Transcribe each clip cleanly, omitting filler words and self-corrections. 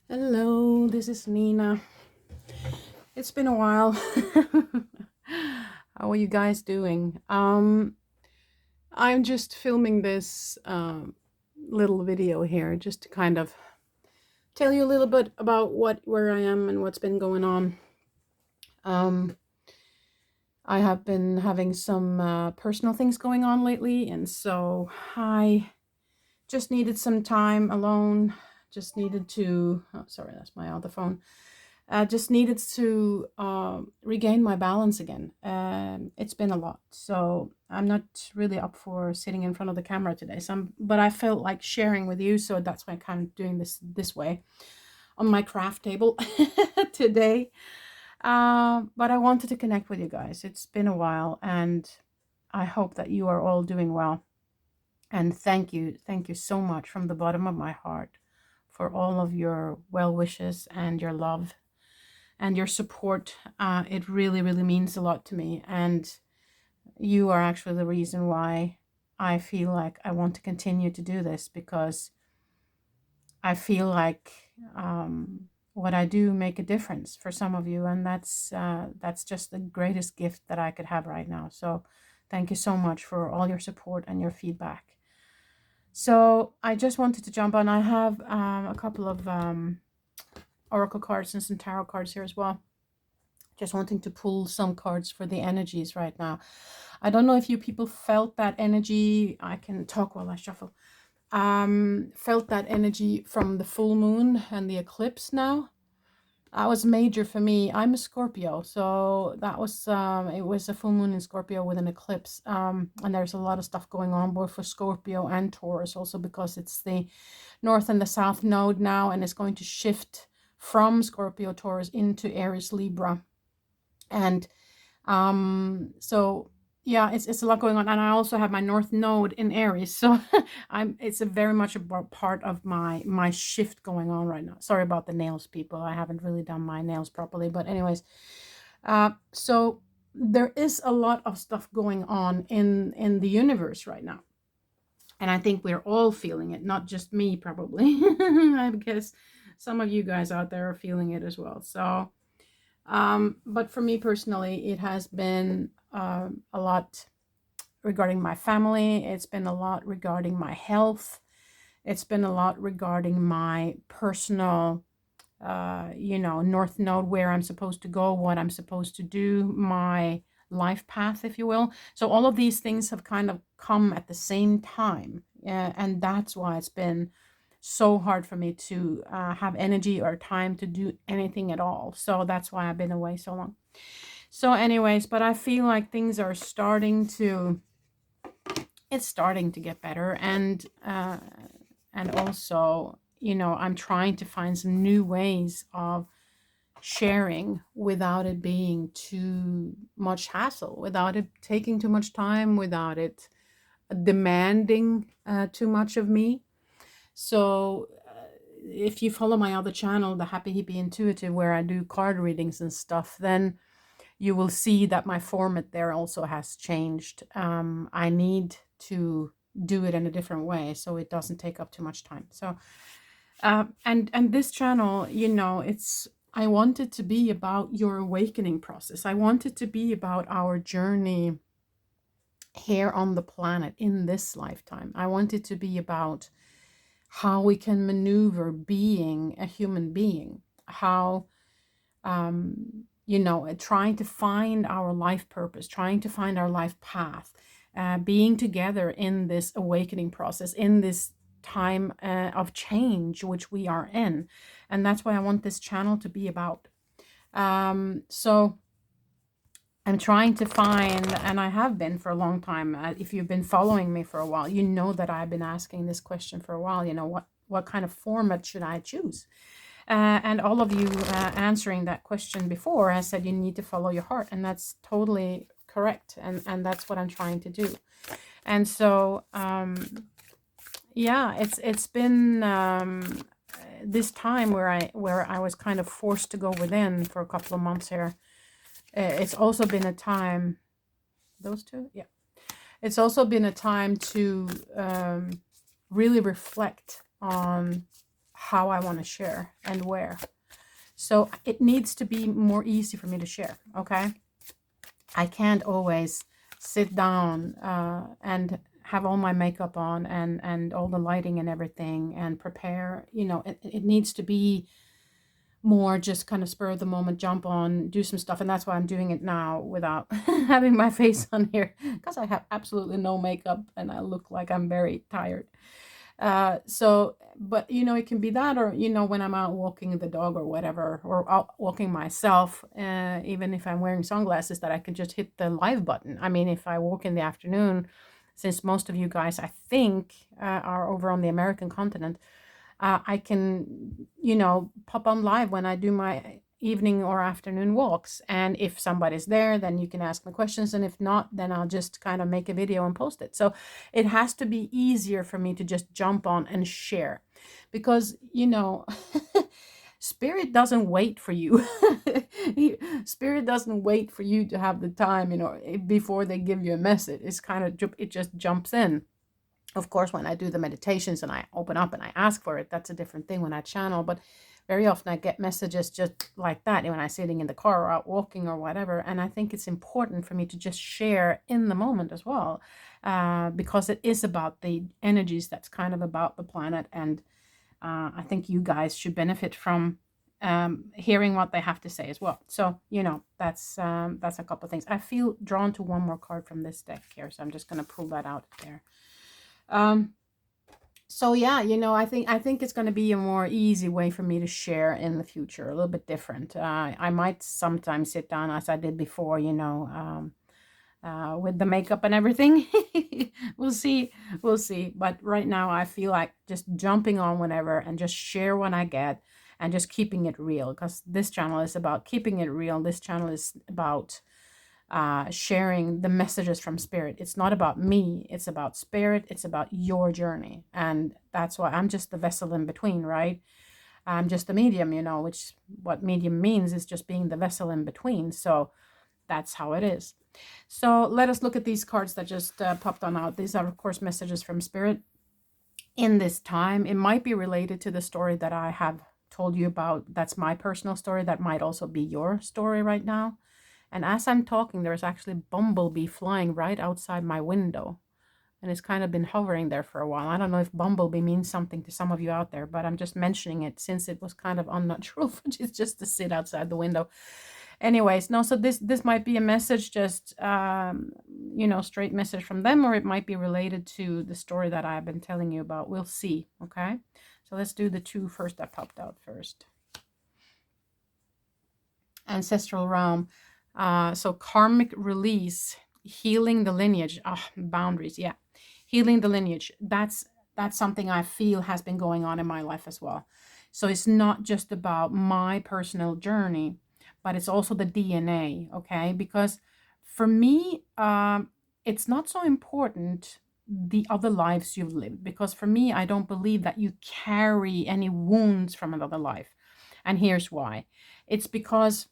Hello, this is Nina. It's been a while. How are you guys doing? I'm just filming this little video here just to kind of tell you a little bit about where I am and what's been going on. Um, I have been having some personal things going on lately, and so I just needed some time alone. Just needed to. Oh, sorry, that's my other phone. Just needed to regain my balance again. It's been a lot, so I'm not really up for sitting in front of the camera today. But I felt like sharing with you, so that's why I'm kind of doing this way on my craft table today. But I wanted to connect with you guys. It's been a while, and I hope that you are all doing well. And thank you so much from the bottom of my heart for all of your well wishes and your love and your support. It really, really means a lot to me. And you are actually the reason why I feel like I want to continue to do this, because I feel like what I do make a difference for some of you, and that's just the greatest gift that I could have right now. So thank you so much for all your support and your feedback. So I just wanted to jump on. I have a couple of oracle cards and some tarot cards here as well. Just wanting to pull some cards for the energies right now. I don't know if you people felt that energy. I can talk while I shuffle. Felt that energy from the full moon and the eclipse now. That was major for me. I'm a Scorpio, so that was it was a full moon in Scorpio with an eclipse. And there's a lot of stuff going on both for Scorpio and Taurus, also because it's the north and the south node now, and it's going to shift from Scorpio Taurus into Aries Libra. And so yeah, it's a lot going on, and I also have my north node in Aries, so it's a very much a part of my shift going on right now. Sorry about the nails, people. I haven't really done my nails properly, but anyways, so there is a lot of stuff going on in the universe right now, and I think we're all feeling it, not just me probably. I guess some of you guys out there are feeling it as well. So but for me personally, it has been a lot regarding my family. It's been a lot regarding my health. It's been a lot regarding my personal, North Node, where I'm supposed to go, what I'm supposed to do, my life path, if you will. So all of these things have kind of come at the same time. And that's why it's been so hard for me to have energy or time to do anything at all. So that's why I've been away so long. So anyways, but I feel like things are starting to, it's starting to get better. And also, I'm trying to find some new ways of sharing without it being too much hassle, without it taking too much time, without it demanding too much of me. So if you follow my other channel, the Happy Hippie Intuitive, where I do card readings and stuff, then you will see that my format there also has changed. I need to do it in a different way so it doesn't take up too much time. So and this channel, it's, I want it to be about your awakening process. I want it to be about our journey here on the planet in this lifetime. I want it to be about how we can maneuver being a human being, how trying to find our life purpose, trying to find our life path, being together in this awakening process, in this time of change which we are in. And that's why I want this channel to be about. So I'm trying to find, and I have been for a long time. If you've been following me for a while, you know that I've been asking this question for a while. What kind of format should I choose? And all of you answering that question before has said you need to follow your heart, and that's totally correct. And that's what I'm trying to do. And so, yeah, it's been this time where I was kind of forced to go within for a couple of months here. It's also been a time, those two, yeah. It's also been a time to really reflect on how I want to share and where. So it needs to be more easy for me to share, okay? I can't always sit down and have all my makeup on and all the lighting and everything and prepare. You know, it needs to be more just kind of spur of the moment, jump on, do some stuff. And that's why I'm doing it now without having my face on here, because I have absolutely no makeup and I look like I'm very tired. So, but you know, it can be that, or you know, when I'm out walking the dog or whatever, or out walking myself, even if I'm wearing sunglasses, that I can just hit the live button. I mean, if I walk in the afternoon, since most of you guys I think are over on the American continent, I can, you know, pop on live when I do my evening or afternoon walks. And if somebody's there, then you can ask me questions. And if not, then I'll just kind of make a video and post it. So it has to be easier for me to just jump on and share, because, you know, Spirit doesn't wait for you. Spirit doesn't wait for you to have the time, you know, before they give you a message. It's kind of, it just jumps in. Of course, when I do the meditations and I open up and I ask for it, that's a different thing when I channel. But very often I get messages just like that when I'm sitting in the car or out walking or whatever. And I think it's important for me to just share in the moment as well, because it is about the energies that's kind of about the planet. And I think you guys should benefit from hearing what they have to say as well. So, you know, that's a couple of things. I feel drawn to one more card from this deck here. So I'm just going to pull that out there. So yeah, you know, I think it's going to be a more easy way for me to share in the future, a little bit different. I might sometimes sit down as I did before, you know, with the makeup and everything. We'll see. But right now I feel like just jumping on whenever and just share what I get and just keeping it real, because this channel is about keeping it real. This channel is about sharing the messages from Spirit. It's not about me, it's about Spirit, it's about your journey. And that's why I'm just the vessel in between, right? I'm just the medium, you know, which what medium means is just being the vessel in between. So that's how it is. So let us look at these cards that just popped on out. These are, of course, messages from Spirit in this time. It might be related to the story that I have told you about. That's my personal story. That might also be your story right now. And as I'm talking, there's actually a bumblebee flying right outside my window. And it's kind of been hovering there for a while. I don't know if bumblebee means something to some of you out there, but I'm just mentioning it since it was kind of unnatural for just to sit outside the window. Anyways, no, so this might be a message, just, you know, straight message from them, or it might be related to the story that I've been telling you about. We'll see, okay? So let's do the two first that popped out first. Ancestral realm. So karmic release, healing the lineage, boundaries. Yeah. Healing the lineage. That's something I feel has been going on in my life as well. So it's not just about my personal journey, but it's also the DNA. Okay. Because for me, it's not so important the other lives you've lived, because for me, I don't believe that you carry any wounds from another life. And here's why. It's because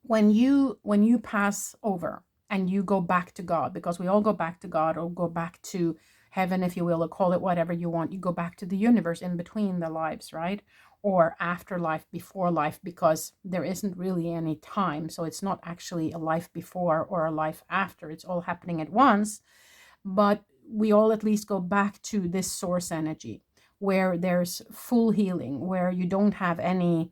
when you pass over and you go back to God, because we all go back to God or go back to heaven, if you will, or call it whatever you want, you go back to the universe in between the lives, right? Or afterlife, before life, because there isn't really any time. So it's not actually a life before or a life after. It's all happening at once. But we all at least go back to this source energy where there's full healing, where you don't have any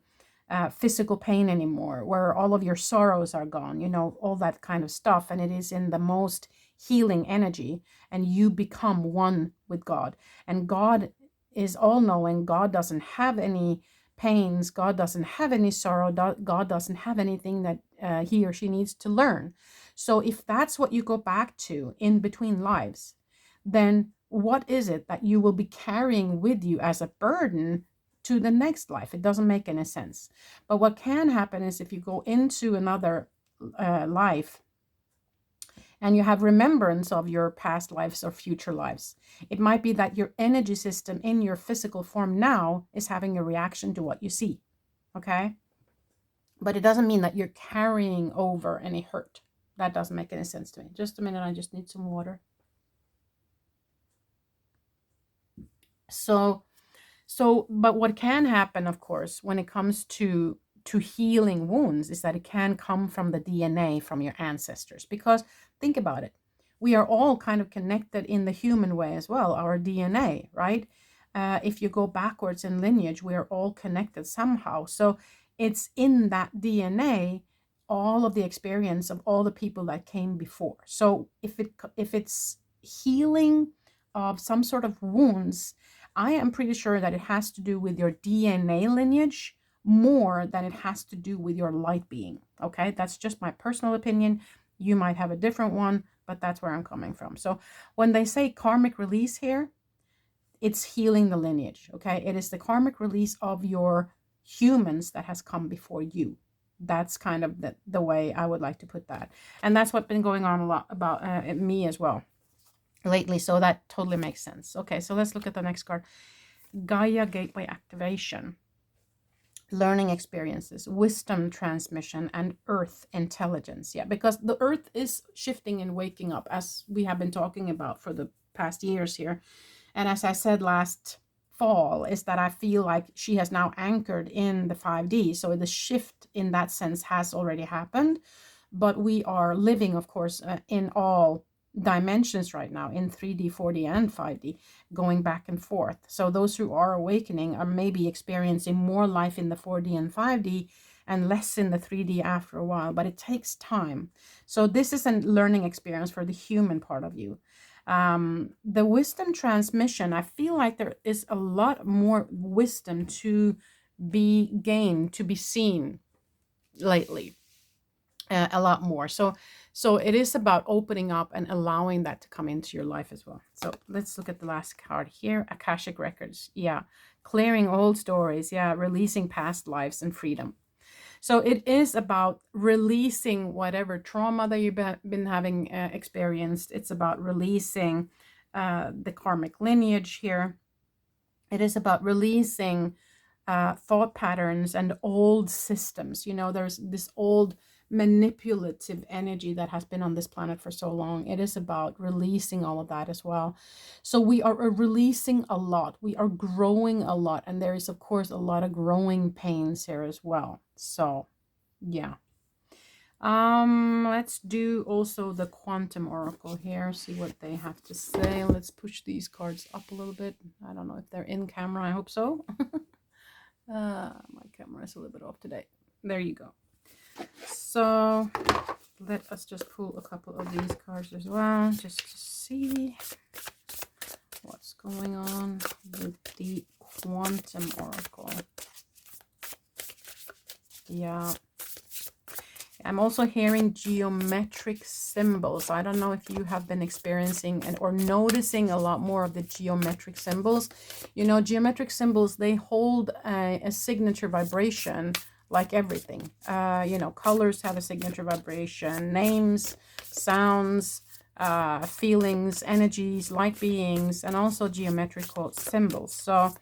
physical pain anymore, where all of your sorrows are gone, you know, all that kind of stuff. And it is in the most healing energy, and you become one with God. And God is all knowing. God doesn't have any pains. God doesn't have any sorrow. God doesn't have anything that he or she needs to learn. So if that's what you go back to in between lives, then what is it that you will be carrying with you as a burden to the next life? It doesn't make any sense. But what can happen is if you go into another life and you have remembrance of your past lives or future lives, it might be that your energy system in your physical form now is having a reaction to what you see. Okay? But it doesn't mean that you're carrying over any hurt. That doesn't make any sense to me. Just a minute, I just need some water. So So, but what can happen, of course, when it comes to healing wounds is that it can come from the DNA from your ancestors. Because think about it, we are all kind of connected in the human way as well, our DNA, right? If you go backwards in lineage, we are all connected somehow. So it's in that DNA, all of the experience of all the people that came before. So if it's healing of some sort of wounds, I am pretty sure that it has to do with your DNA lineage more than it has to do with your light being. Okay, that's just my personal opinion. You might have a different one, but that's where I'm coming from. So when they say karmic release here, it's healing the lineage. Okay, it is the karmic release of your humans that has come before you. That's kind of the way I would like to put that. And that's what's been going on a lot about me as well lately. So that totally makes sense. Okay, so let's look at the next card. Gaia Gateway Activation. Learning experiences, wisdom transmission, and earth intelligence. Yeah, because the earth is shifting and waking up, as we have been talking about for the past years here. And as I said last fall, is that I feel like she has now anchored in the 5D. So the shift in that sense has already happened. But we are living, of course, in all dimensions right now, in 3D, 4D, and 5D, going back and forth. So those who are awakening are maybe experiencing more life in the 4D and 5D and less in the 3D after a while, but it takes time. So this is a learning experience for the human part of you. The wisdom transmission, I feel like there is a lot more wisdom to be gained, to be seen lately. A lot more. So it is about opening up and allowing that to come into your life as well. So let's look at the last card here. Akashic Records. Yeah. Clearing old stories. Yeah. Releasing past lives and freedom. So it is about releasing whatever trauma that you've been having experienced. It's about releasing the karmic lineage here. It is about releasing thought patterns and old systems. You know, there's this old manipulative energy that has been on this planet for so long. It is about releasing all of that as well. So we are releasing a lot. We are growing a lot. And there is, of course, a lot of growing pains here as well. So, yeah. Let's do also the Quantum Oracle here, see what they have to say. Let's push these cards up a little bit. I don't know if they're in camera. I hope so. My camera is a little bit off today. There you go. So let us just pull a couple of these cards as well, just to see what's going on with the Quantum Oracle. Yeah. I'm also hearing geometric symbols. I don't know if you have been experiencing or noticing a lot more of the geometric symbols. You know, geometric symbols, they hold a signature vibration like everything. You know, colors have a signature vibration, names, sounds, feelings, energies, light beings, and also geometrical symbols. So,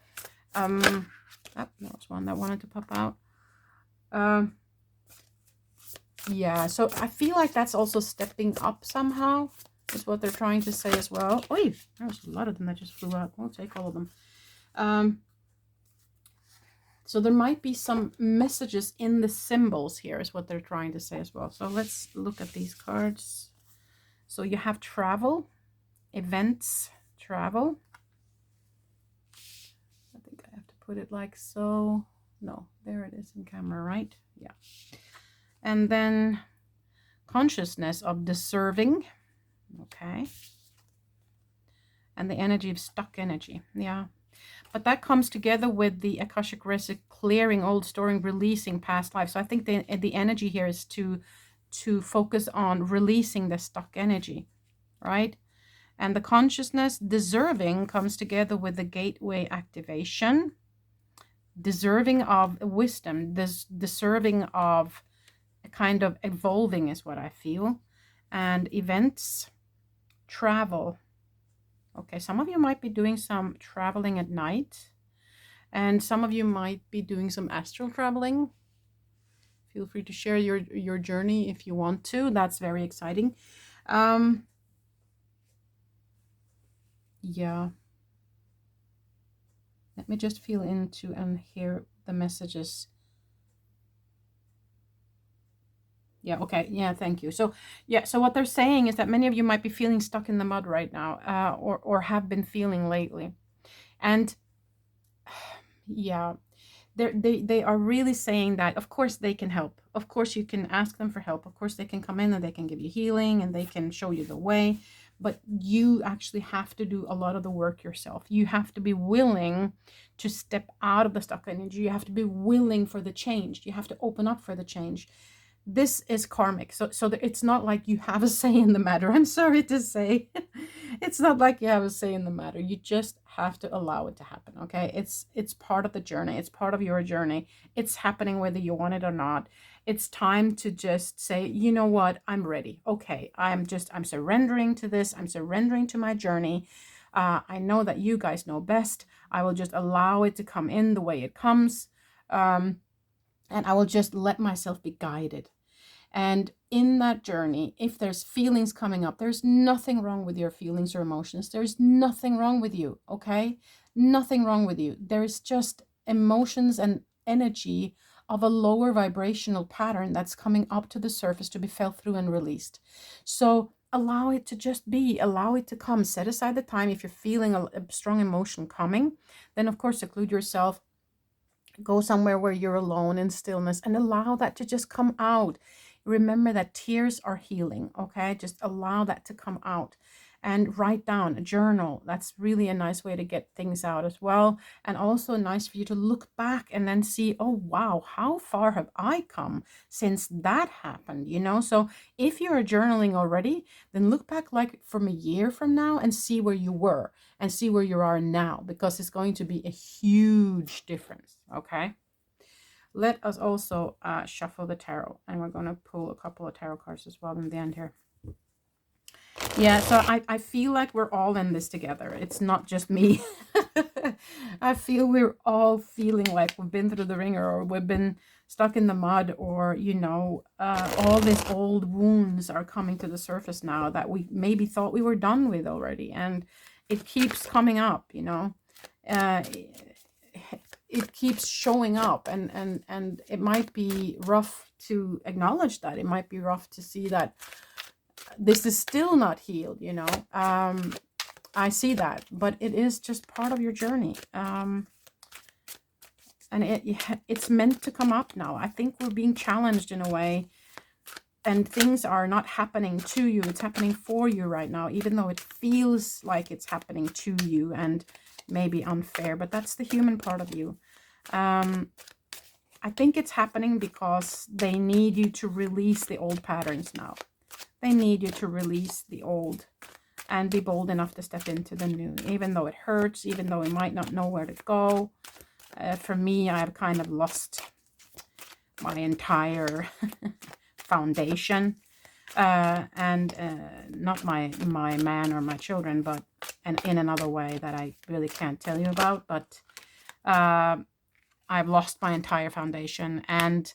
that was one that wanted to pop out. Yeah, so I feel like that's also stepping up somehow, is what they're trying to say as well. Oh, there's a lot of them that just flew out. We'll take all of them. So there might be some messages in the symbols here, is what they're trying to say as well. So let's look at these cards. So you have travel, events, travel. I think I have to put it like so. No, there it is in camera, right? Yeah. And then consciousness of deserving, okay. And the energy of stuck energy, yeah. But that comes together with the Akashic Record, clearing old story, releasing past life. So I think the energy here is to focus on releasing the stuck energy, right? And the consciousness deserving comes together with the gateway activation, deserving of wisdom, deserving of kind of evolving is what I feel. And events, travel. Okay, some of you might be doing some traveling at night, and some of you might be doing some astral traveling. Feel free to share your journey if you want to. That's very exciting. Yeah. Let me just feel into and hear the messages. Yeah, okay. Yeah, thank you. So, yeah, so what they're saying is that many of you might be feeling stuck in the mud right now, or have been feeling lately. And yeah, they are really saying that, of course, they can help. Of course, you can ask them for help. Of course, they can come in and they can give you healing and they can show you the way. But you actually have to do a lot of the work yourself. You have to be willing to step out of the stuck energy. You have to be willing for the change. You have to open up for the change. This is karmic, so it's not like you have a say in the matter. I'm sorry to say. It's not like you have a say in the matter. You just have to allow it to happen. Okay, it's part of the journey. It's part of your journey. It's happening whether you want it or not. It's time to just say, you know what, I'm ready. Okay, I'm surrendering to this. I'm surrendering to my journey. I know that you guys know best. I will just allow it to come in the way it comes, and I will just let myself be guided. And in that journey, if there's feelings coming up, there's nothing wrong with your feelings or emotions. There's nothing wrong with you, okay? Nothing wrong with you. There's just emotions and energy of a lower vibrational pattern that's coming up to the surface to be felt through and released. So allow it to just be, allow it to come. Set aside the time. If you're feeling a strong emotion coming, then of course seclude yourself. Go somewhere where you're alone in stillness and allow that to just come out. Remember that tears are healing, okay? Just allow that to come out and write down, a journal. That's really a nice way to get things out as well. And also nice for you to look back and then see, oh, wow, how far have I come since that happened, you know? So if you're journaling already, then look back like from a year from now and see where you were and see where you are now, because it's going to be a huge difference, okay? Let us also shuffle the tarot, and we're going to pull a couple of tarot cards as well in the end here. Yeah, so I feel like we're all in this together. It's not just me. I feel we're all feeling like we've been through the ringer, or we've been stuck in the mud, or, you know, all these old wounds are coming to the surface now that we maybe thought we were done with already. And it keeps coming up, you know. It keeps showing up, and it might be rough to acknowledge that. It might be rough to see that this is still not healed, you know. I see that, but it is just part of your journey. And it's meant to come up now. I think we're being challenged in a way, and things are not happening to you. It's happening for you right now, even though it feels like it's happening to you and maybe unfair, but that's the human part of you. I think it's happening because they need you to release the old patterns now. They need you to release the old and be bold enough to step into the new, even though it hurts, even though we might not know where to go. For me, I've kind of lost my entire foundation, and not my man or my children, but in another way that I really can't tell you about. But I've lost my entire foundation, and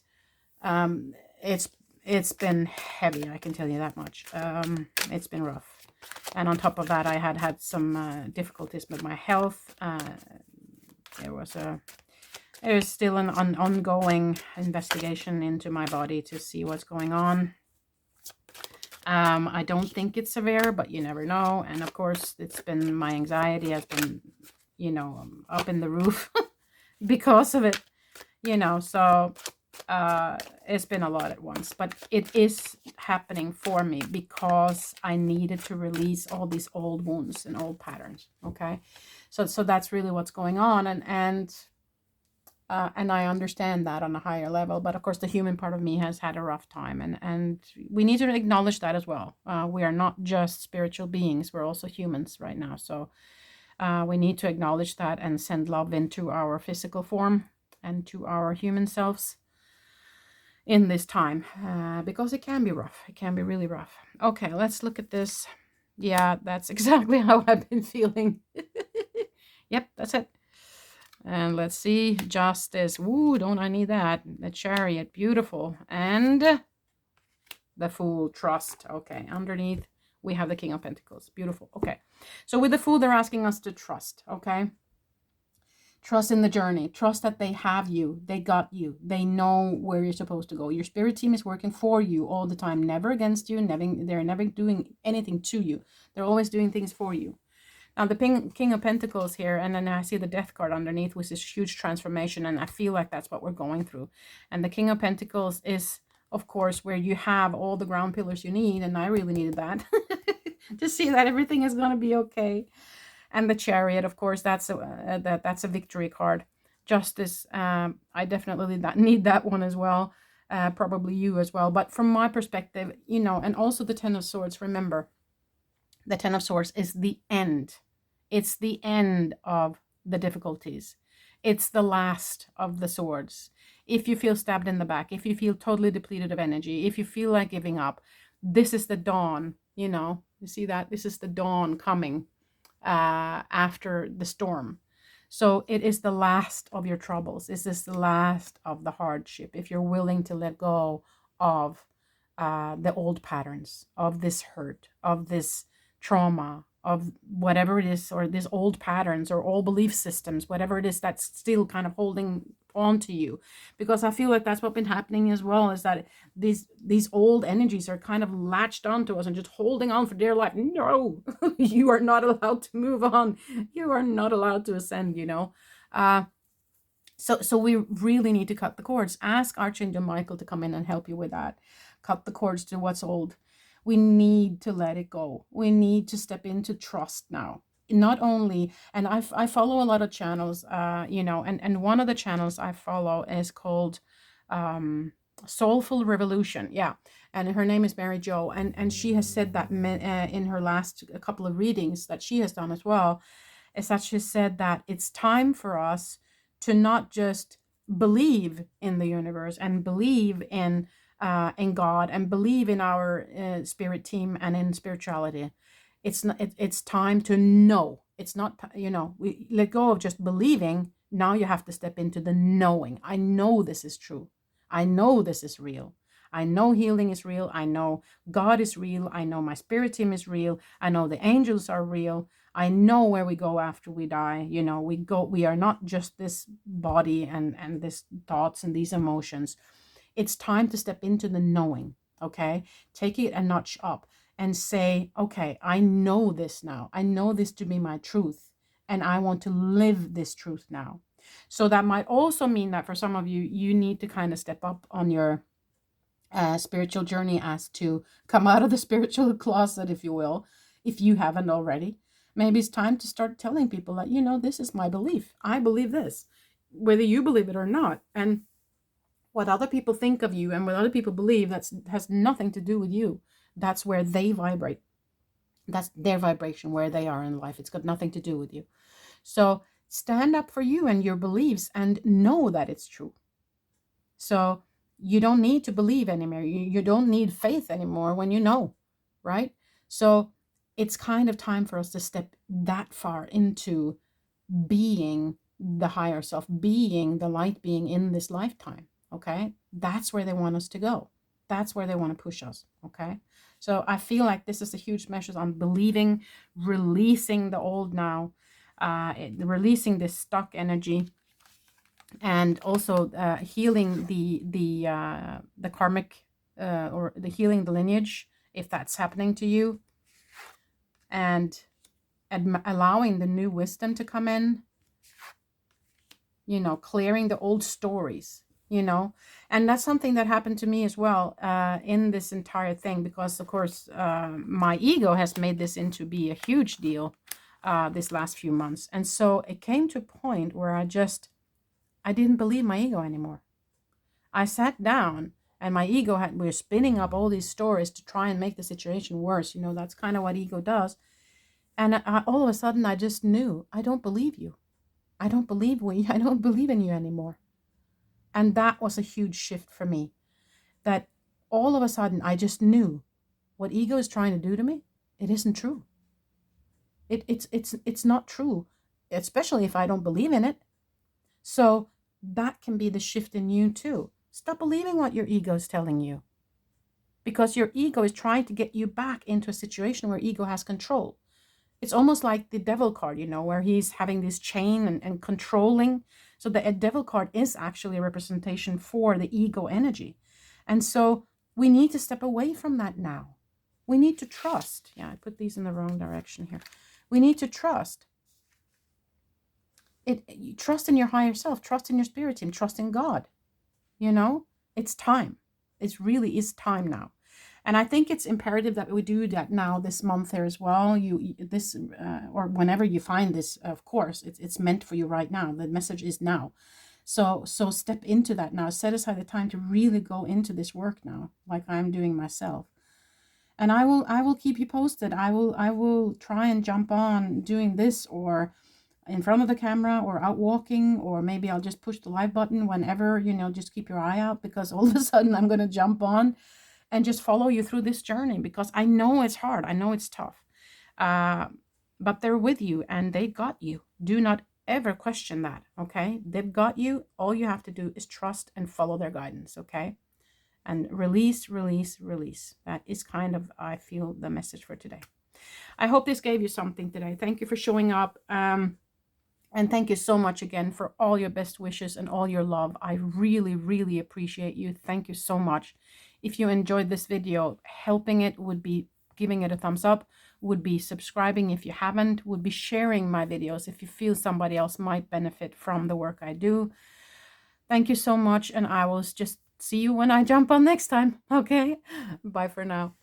it's been heavy, I can tell you that much. It's been rough. And on top of that, I had some difficulties with my health. There's still an ongoing investigation into my body to see what's going on. I don't think it's severe, but you never know. And of course, it's been, my anxiety has been, you know, up in the roof because of it, you know. So it's been a lot at once, but it is happening for me because I needed to release all these old wounds and old patterns. Okay, so that's really what's going on, and I understand that on a higher level. But of course, the human part of me has had a rough time, and we need to acknowledge that as well. We are not just spiritual beings; we're also humans right now. So we need to acknowledge that and send love into our physical form and to our human selves in this time, because it can be rough. It can be really rough. Okay, let's look at this. Yeah, that's exactly how I've been feeling. Yep, that's it. And let's see, Justice. Ooh, don't I need that? The Chariot, beautiful. And the Fool, Trust. Okay, underneath we have the King of Pentacles, beautiful. Okay, so with the Fool, they're asking us to trust. Okay, Trust in the journey. Trust that they have you. They got you. They know where you're supposed to go. Your spirit team is working for you all the time, never against you. They're never doing anything to you. They're always doing things for you. Now, the King of Pentacles here, and then I see the Death card underneath, with this huge transformation, and I feel like that's what we're going through. And the King of Pentacles is, of course, where you have all the ground pillars you need, and I really needed that to see that everything is going to be okay. And the Chariot, of course, that's a victory card. Justice, I definitely need that one as well. Probably you as well. But from my perspective, you know, and also the Ten of Swords, remember, the Ten of Swords is the end. It's the end of the difficulties. It's the last of the swords. If you feel stabbed in the back, if you feel totally depleted of energy, if you feel like giving up, this is the dawn, you know. You see that? This is the dawn coming after the storm. So it is the last of your troubles. This is the last of the hardship. If you're willing to let go of the old patterns, of this hurt, of this trauma, of whatever it is, or these old patterns or old belief systems, whatever it is that's still kind of holding on to you. Because I feel like that's what's been happening as well, is that these old energies are kind of latched onto us and just holding on for dear life. No, you are not allowed to move on. You are not allowed to ascend, you know. So we really need to cut the cords. Ask Archangel Michael to come in and help you with that. Cut the cords to what's old. We need to let it go. We need to step into trust now. Not only, and I follow a lot of channels, you know, and one of the channels I follow is called Soulful Revolution. Yeah. And her name is Mary Jo. And she has said that in her last couple of readings that she has done as well, is that she said that it's time for us to not just believe in the universe and believe in God and believe in our spirit team and in spirituality. It's time to know. It's not, you know, we let go of just believing. Now you have to step into the knowing. I know this is true. I know this is real. I know healing is real. I know God is real. I know my spirit team is real. I know the angels are real. I know where we go after we die. You know, we are not just this body and this thoughts and these emotions. It's time to step into the knowing, okay? Take it a notch up and say, okay, I know this now. I know this to be my truth, and I want to live this truth now. So that might also mean that for some of you, you need to kind of step up on your spiritual journey, as to come out of the spiritual closet, if you will, if you haven't already. Maybe it's time to start telling people that, you know, this is my belief. I believe this, whether you believe it or not. And what other people think of you and what other people believe, has nothing to do with you. That's where they vibrate. That's their vibration, where they are in life. It's got nothing to do with you. So stand up for you and your beliefs and know that it's true. So you don't need to believe anymore. You don't need faith anymore when you know, right? So it's kind of time for us to step that far into being the higher self, being the light being in this lifetime. Okay, that's where they want us to go. That's where they want to push us. Okay, so I feel like this is a huge message on believing, releasing the old now, releasing this stuck energy, and also healing the karmic or the healing the lineage, if that's happening to you, and allowing the new wisdom to come in. You know, clearing the old stories, you know. And that's something that happened to me as well in this entire thing, because of course my ego has made this into be a huge deal this last few months. And so it came to a point where I didn't believe my ego anymore. I sat down and my ego we're spinning up all these stories to try and make the situation worse. You know, that's kind of what ego does. And all of a sudden I just knew, I don't believe you. I don't believe in you anymore. And that was a huge shift for me, that all of a sudden I just knew what ego is trying to do to me, it isn't true. It's not true, especially if I don't believe in it. So that can be the shift in you too. Stop believing what your ego is telling you, because your ego is trying to get you back into a situation where ego has control. It's almost like the devil card, you know, where he's having this chain and controlling. So the devil card is actually a representation for the ego energy. And so we need to step away from that now. We need to trust. Yeah, I put these in the wrong direction here. We need to trust. Trust in your higher self, trust in your spirit team, trust in God. You know, it's time. It really is time now. And I think it's imperative that we do that now this month here as well. Or whenever you find this, of course, it's meant for you right now. The message is now. So step into that now. Set aside the time to really go into this work now, like I'm doing myself. And I will keep you posted. I will try and jump on doing this, or in front of the camera, or out walking, or maybe I'll just push the live button whenever, you know, just keep your eye out, because all of a sudden I'm going to jump on and just follow you through this journey, because I know it's hard. I know it's tough. But they're with you and they got you. Do not ever question that, okay? They've got you. All you have to do is trust and follow their guidance, okay? And release, release, release. That is kind of, I feel, the message for today. I hope this gave you something today. Thank you for showing up. And thank you so much again for all your best wishes and all your love. I really, really appreciate you. Thank you so much. If you enjoyed this video, helping it would be giving it a thumbs up, would be subscribing if you haven't, would be sharing my videos if you feel somebody else might benefit from the work I do. Thank you so much, and I will just see you when I jump on next time. Okay? Bye for now.